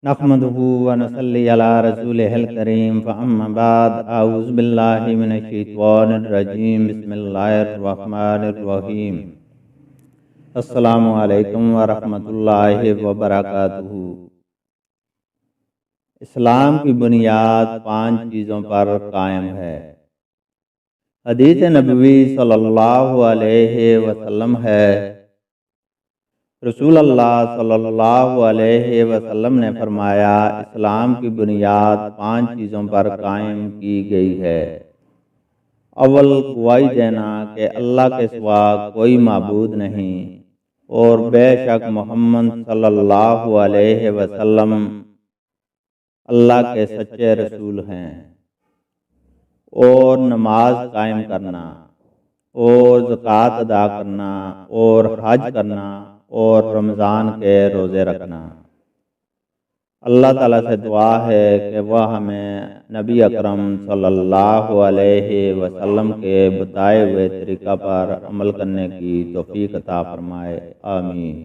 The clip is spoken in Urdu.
نحمدہ ونصلی علی رسولہ الکریم فاما بعد اعوذ باللہ من الشیطان الرجیم بسم اللہ الرحمن الرحیم السلام علیکم ورحمۃ اللہ وبرکاتہ۔ اسلام کی بنیاد 5 چیزوں پر قائم ہے۔ حدیث نبوی صلی اللہ علیہ وسلم ہے، رسول اللہ صلی اللہ علیہ وسلم نے فرمایا، اسلام کی بنیاد 5 چیزوں پر قائم کی گئی ہے۔ اول گواہی دینا کہ اللہ کے سوا کوئی معبود نہیں اور بے شک محمد صلی اللہ علیہ وسلم اللہ کے سچے رسول ہیں، اور نماز قائم کرنا اور زکوٰۃ ادا کرنا اور حج کرنا اور رمضان کے روزے رکھنا۔ اللہ تعالیٰ سے دعا ہے کہ وہ ہمیں نبی اکرم صلی اللہ علیہ وسلم کے بتائے ہوئے طریقہ پر عمل کرنے کی توفیق عطا فرمائے، آمین۔